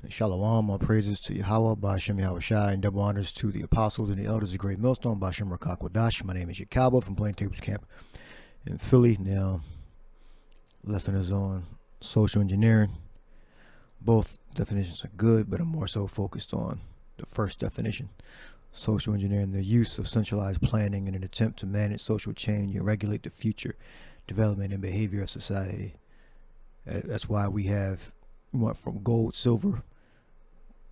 Shalom, all praises to Yahweh, Ba'ashem Yahushai, and double honors to the apostles and the elders of Great Millstone, Ba'ashem Rakak Wadash. My name is Yakalba from Plain Tables Camp in Philly. Now, lesson is on social engineering. Both definitions are good, but I'm more so focused on the first definition. Social engineering, the use of centralized planning in an attempt to manage social change and regulate the future development and behavior of society. That's why we went from gold, silver,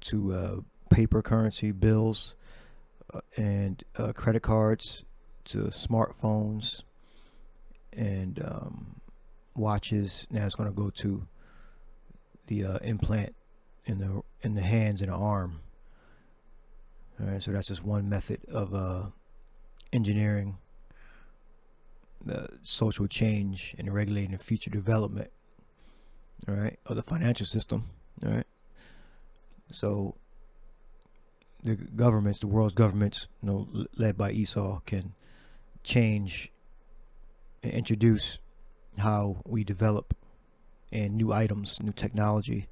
to paper currency, bills, and credit cards, to smartphones and watches. Now it's going to go to the implant in the hands and the arm. All right, so that's just one method of engineering the social change and regulating the future development, all right, of the financial system. All right, so the governments, the world's governments, led by Esau, can change and introduce how we develop and new items, new technology.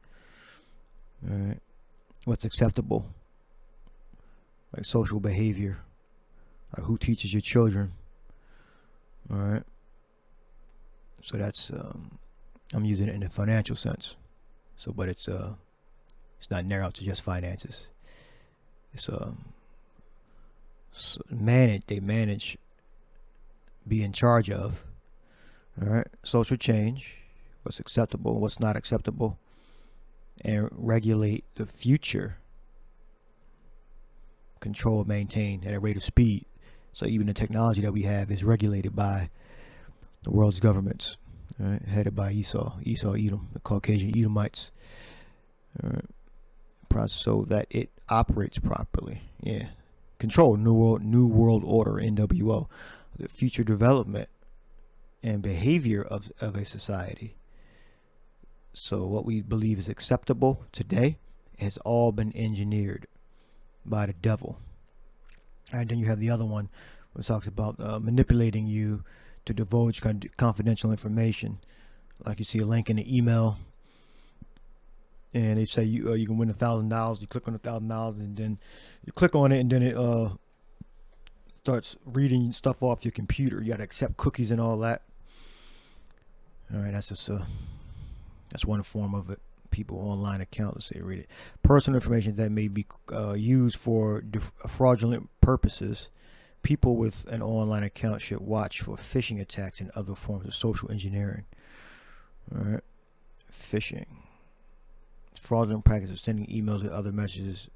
All right, what's acceptable, like social behavior, like who teaches your children. All right, so that's I'm using it in a financial sense. So, but it's not narrowed to just finances. It's they manage, be in charge of. All right, social change, what's acceptable, what's not acceptable, and regulate the future. Control, maintain at a rate of speed. So even the technology that we have is regulated by the world's governments, right? Headed by Esau, Edom, the Caucasian Edomites, right? So that it operates properly. Yeah, control, new world order, NWO, the future development and behavior of a society. So what we believe is acceptable today has all been engineered by the devil. And then you have the other one which talks about manipulating you to divulge confidential information. Like you see a link in the email and they say you can win $1,000. You click on $1,000 and then you click on it and then it starts reading stuff off your computer. You got to accept cookies and all that. All right, that's just that's one form of it. People online accounts, say read it. Personal information that may be used for fraudulent purposes. People with an online account should watch for phishing attacks and other forms of social engineering. All right, phishing, fraudulent practice of sending emails and other messages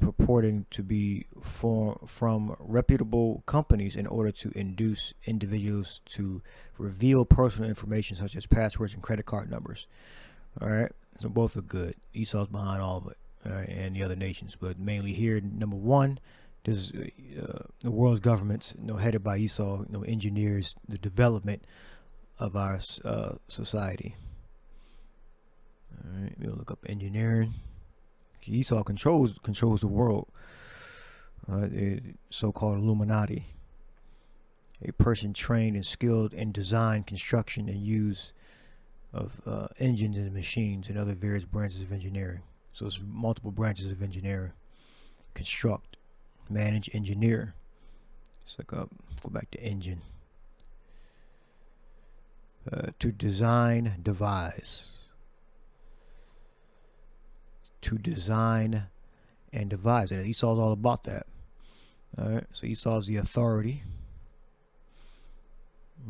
purporting to be from reputable companies in order to induce individuals to reveal personal information such as passwords and credit card numbers. All right, so both are good. Esau's behind all of it, all right, and the other nations, but mainly here, number one, there's the world's governments, headed by Esau, engineers the development of our society. All right, we'll look up engineering. Esau controls the world. The so-called Illuminati, a person trained and skilled in design, construction, and use of engines and machines and other various branches of engineering. So it's multiple branches of engineering. Construct, manage, engineer. It's like go back to engine. To design, devise. To design and devise. And Esau's all about that. All right, so Esau's the authority.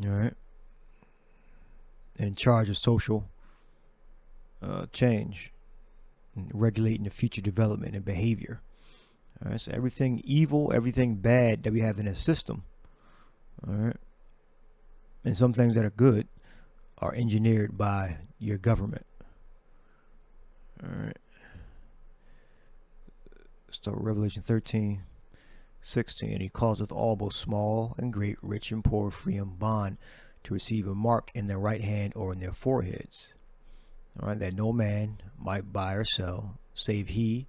All right, in charge of social change, and regulating the future development and behavior. All right, so everything evil, everything bad that we have in a system, all right, and some things that are good are engineered by your government. All right, start Revelation 13:16. And he causeth all, both small and great, rich and poor, free and bond, to receive a mark in their right hand or in their foreheads. All right, that no man might buy or sell, save he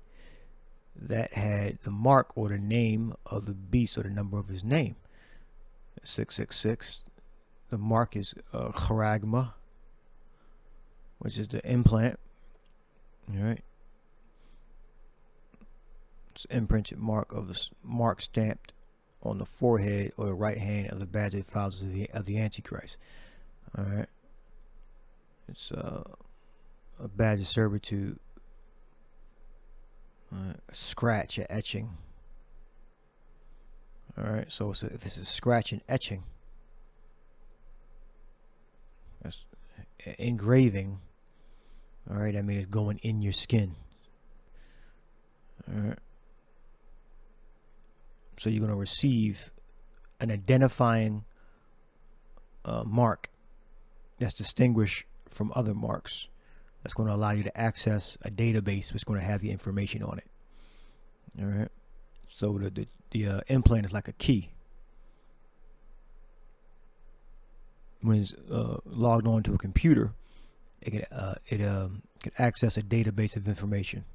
that had the mark or the name of the beast or the number of his name. 666. The mark is charagma, which is the implant. All right, It's imprinted mark stamped on the forehead or the right hand of the badge of followers of the Antichrist. All right. It's a badge of servitude, scratch or etching. All right. So if this is scratch and etching, that's engraving. All right. I mean, it's going in your skin. All right. So you're going to receive an identifying mark that's distinguished from other marks. That's going to allow you to access a database that's going to have the information on it. All right. So the implant is like a key. When it's logged onto a computer, it can access a database of information,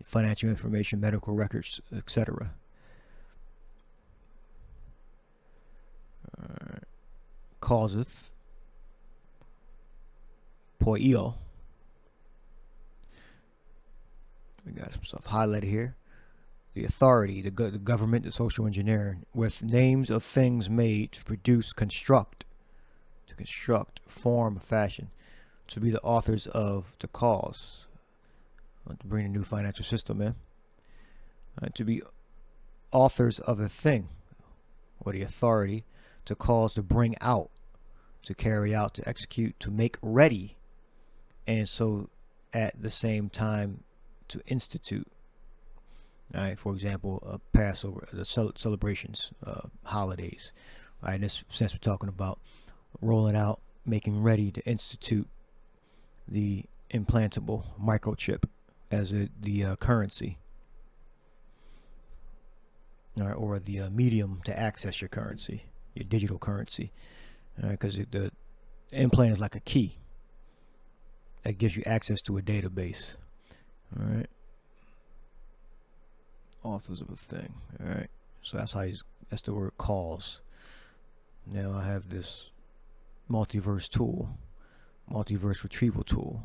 financial information, medical records, etc. Causeth poio. We got some stuff highlighted here. The authority, the government, the social engineering, with names of things made to produce, construct, form, fashion, to be the authors of the cause, to bring a new financial system in, to be authors of a thing, or the authority to cause, to bring out, to carry out, to execute, to make ready, and so at the same time to institute. All right, for example, Passover, the celebrations, holidays. All right, in this sense, we're talking about rolling out, making ready to institute the implantable microchip as the currency, all right, or the medium to access your currency, your digital currency. All right, because the implant is like a key that gives you access to a database. All right. Authors of a thing. All right. So that's that's the word cause. Now I have this multiverse tool, multiverse retrieval tool.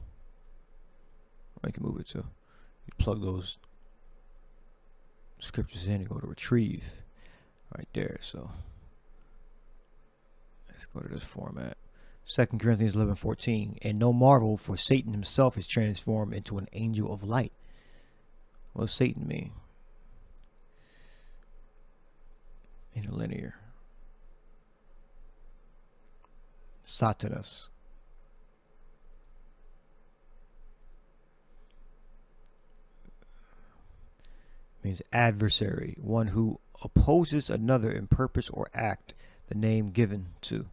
I can move it to. You plug those scriptures in and go to retrieve right there. So let's go to this format. 2 Corinthians 11:14. And no marvel, for Satan himself is transformed into an angel of light. What does Satan mean? Interlinear. Satanas. Means adversary, one who opposes another in purpose or act, the name given to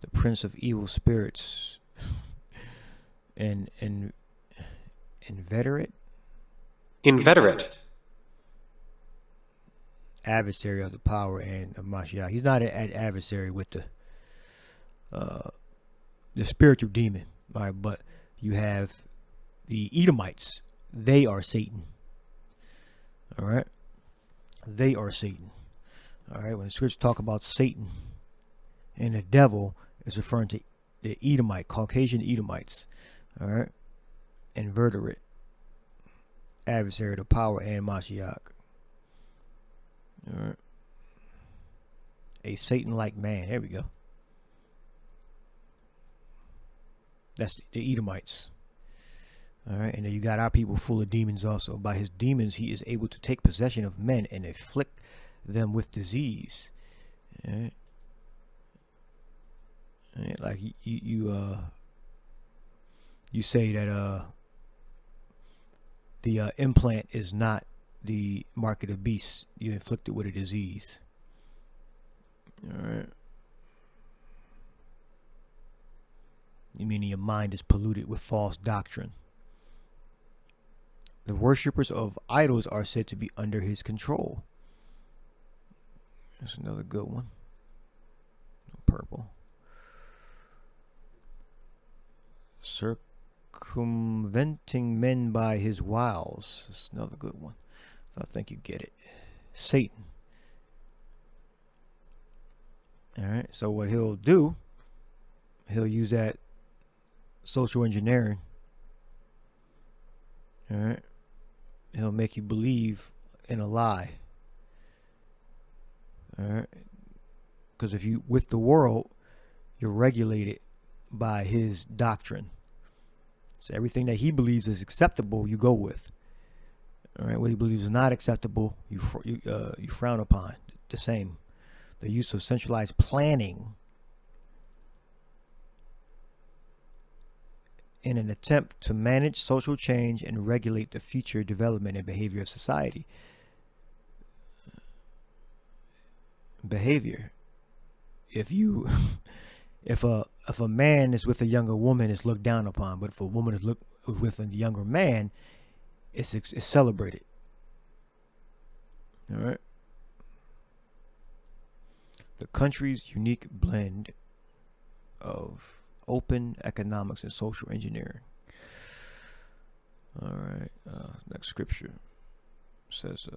the prince of evil spirits, and inveterate adversary of the power and of Mashiach. He's not an adversary with the spiritual demon, all right, but you have the Edomites. They are Satan. All right, they are Satan. All right, when the scriptures talk about Satan and the devil, it's referring to the Edomite, Caucasian Edomites. All right, invertebrate, adversary of the power and Mashiach. All right, a Satan-like man. There we go. That's the Edomites. All right, and then you got our people full of demons also. By his demons, he is able to take possession of men and afflict them with disease. All right. All right, like you say that the implant is not the mark of the beast. You inflicted with a disease. All right. You mean your mind is polluted with false doctrine. The worshippers of idols are said to be under his control. That's another good one. Purple. Circumventing men by his wiles. That's another good one. So I think you get it. Satan. All right. So what he'll do, he'll use that social engineering. All right. He'll make you believe in a lie. All right, because if you with the world, you're regulated by his doctrine. So everything that he believes is acceptable, you go with. All right, what he believes is not acceptable, you frown upon. The same. The use of centralized planning in an attempt to manage social change and regulate the future development and behavior of society. Behavior. If a man is with a younger woman, it's looked down upon. But if a woman is with a younger man, it's celebrated. All right. The country's unique blend of open economics and social engineering. All right. Next scripture says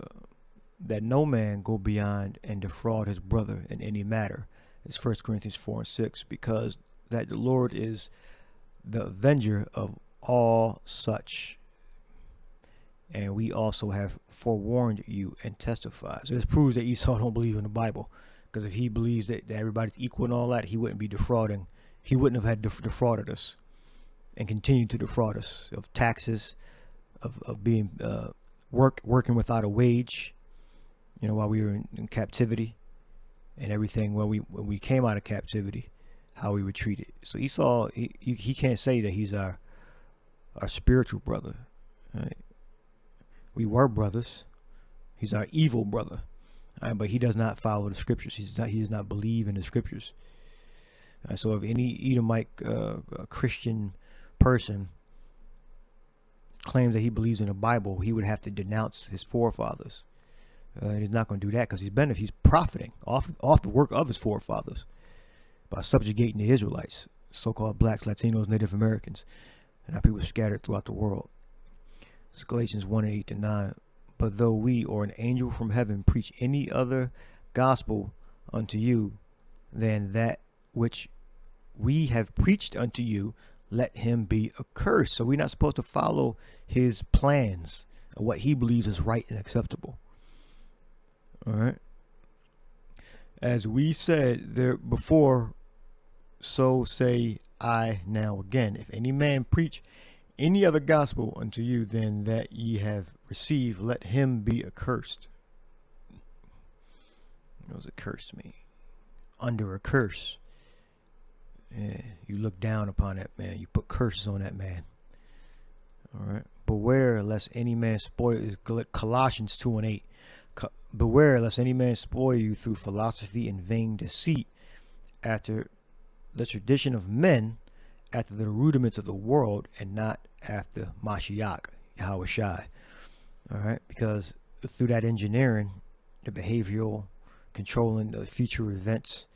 that no man go beyond and defraud his brother in any matter. It's 1 Corinthians 4:6, because that the Lord is the avenger of all such. And we also have forewarned you and testified. So this proves that Esau don't believe in the Bible. Because if he believes that everybody's equal and all that, he wouldn't be defrauding. He wouldn't have had defrauded us and continued to defraud us of taxes, of being working without a wage, while we were in captivity, and everything when we came out of captivity, how we were treated. So Esau, he can't say that he's our spiritual brother. Right? We were brothers. He's our evil brother. But he does not follow the scriptures. He does not believe in the scriptures. So if any Edomite Christian person claims that he believes in the Bible, he would have to denounce his forefathers. And he's not going to do that because he's profiting off the work of his forefathers by subjugating the Israelites, so-called blacks, Latinos, Native Americans, and our people scattered throughout the world. It's Galatians 1:8-9. But though we or an angel from heaven preach any other gospel unto you than that which we have preached unto you, let him be accursed. So we're not supposed to follow his plans or what he believes is right and acceptable. All right. As we said there before, so say I now again. If any man preach any other gospel unto you than that ye have received, let him be accursed. What does accursed mean? Under a curse. Yeah, you look down upon that man. You put curses on that man. All right. Beware lest any man spoil you. Colossians 2:8. Beware lest any man spoil you through philosophy and vain deceit, after the tradition of men, after the rudiments of the world, and not after Mashiach, Yahweh Shai. All right, because through that engineering, the behavioral, controlling the future events,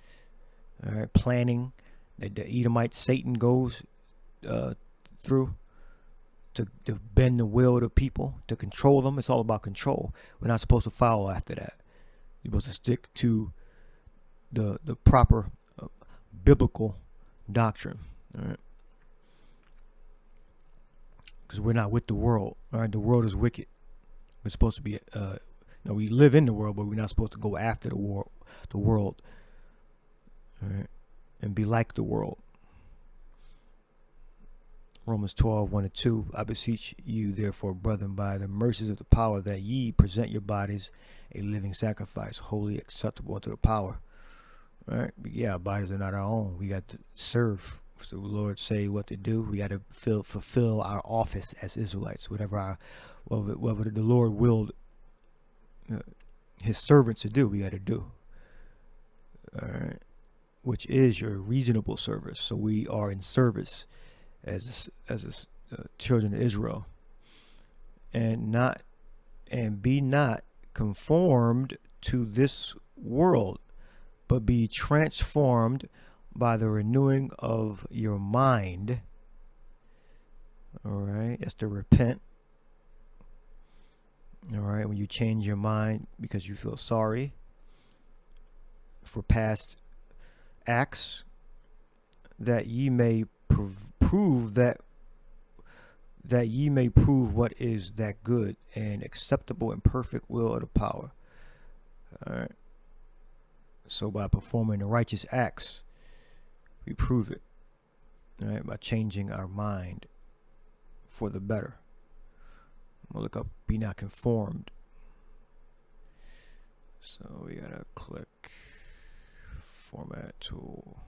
all right, planning that the Edomite Satan goes through to bend the will of the people, to control them. It's all about control. We're not supposed to follow after that. You're supposed to stick to the proper biblical doctrine. All right. Because we're not with the world. All right, the world is wicked. We're supposed to be. We live in the world, but we're not supposed to go after the world. All right, and be like the world. Romans 12:1-2. I beseech you, therefore, brethren, by the mercies of the power, that ye present your bodies a living sacrifice, wholly acceptable unto the power. All right, but yeah, our bodies are not our own. We got to serve. So the Lord say what to do. We got to fulfill our office as Israelites, whatever the Lord willed his servants to do, we got to do. All right, which is your reasonable service. So we are in service as children of Israel, and be not conformed to this world, but be transformed by the renewing of your mind. All right, that's to repent. All right, when you change your mind because you feel sorry for past acts, that ye may prove that that ye may prove what is that good and acceptable and perfect will of the power. All right. So by performing the righteous acts, we prove it. All right, by changing our mind for the better. We'll look up be not conformed. So we gotta click format tool.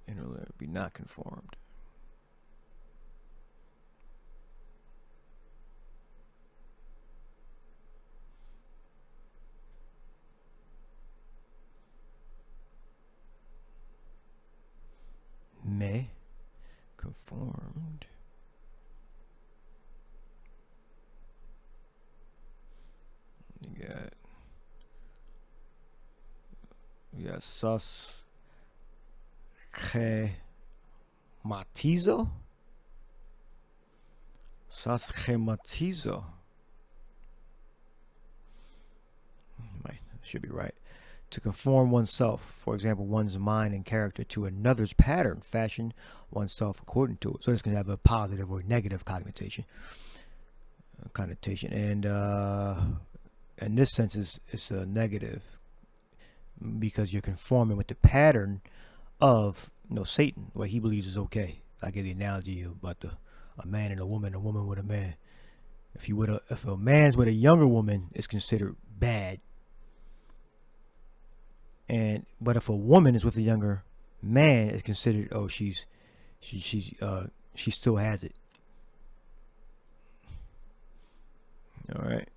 Interlinear, be not conformed. May conformed. We got sus schematizo. Sus schematizo. Right, should be right. To conform oneself, for example, one's mind and character to another's pattern, fashion oneself according to it. So this can have a positive or negative connotation. And in this sense, it's a negative because you're conforming with the pattern of Satan, what he believes is okay. I give the analogy about a man and a woman with a man. If a man's with a younger woman, it's considered bad. But if a woman is with a younger man, it's considered, oh, she still has it. All right,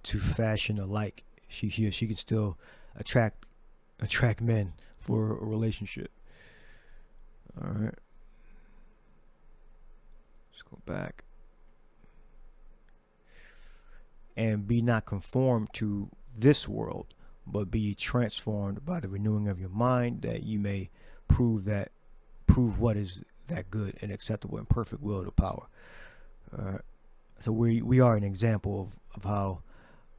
to fashion alike, she can still attract men for a relationship. All right, let's go back. And be not conformed to this world, but be transformed by the renewing of your mind, that you may prove what is that good and acceptable and perfect will of the power. So we are an example of how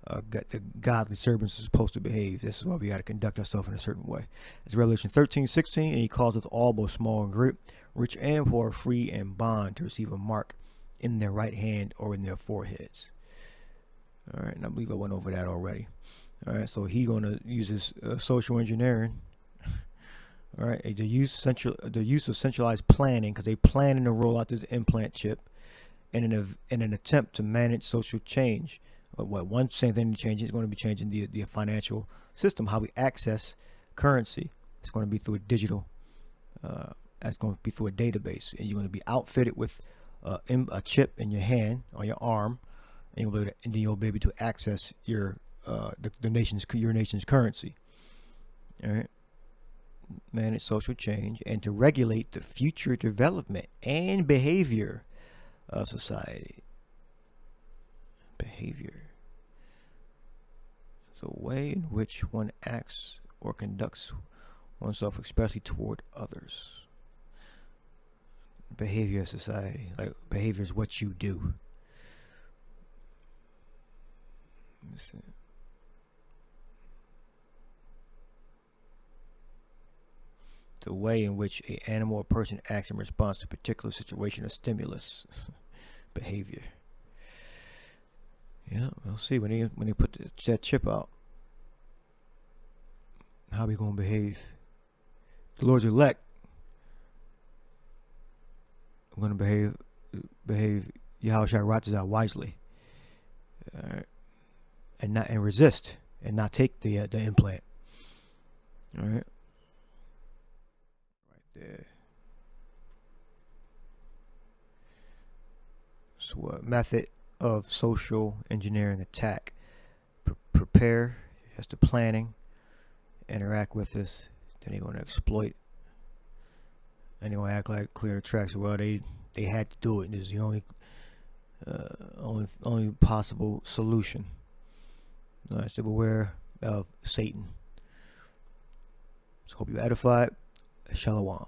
the godly servants are supposed to behave. This is why we got to conduct ourselves in a certain way. It's Revelation 13:16, and he calls it all, both small and great, rich and poor, free and bond, to receive a mark in their right hand or in their foreheads. All right, and I believe I went over that already. All right, so he's going to use his social engineering. All right, the use of centralized planning, because they planning to roll out this implant chip in an attempt to manage social change. One same thing to change is going to be changing the financial system, how we access currency. It's going to be through a digital. It's going to be through a database, and you're going to be outfitted with a chip in your hand or your arm, and then you'll be able to access your nation's currency. All right, manage social change and to regulate the future development and behavior of society. Behavior, the way in which one acts or conducts oneself, especially toward others. Behavior of society, like behavior is what you do. Let me see. The way in which an animal or person acts in response to a particular situation or stimulus. Behavior. Yeah, we'll see when they put that chip out. How we gonna behave? The Lord's elect. I'm gonna behave Yahushua Ratazah wisely, and resist and not take the implant. All right. There. So a method of social engineering attack. Prepare, that's the planning, interact with this, then they're going to exploit, and they're going to act like clear the tracks. Well, they had to do it, and this is the only possible solution. All right, so beware of Satan. So hope you edified. Shalom.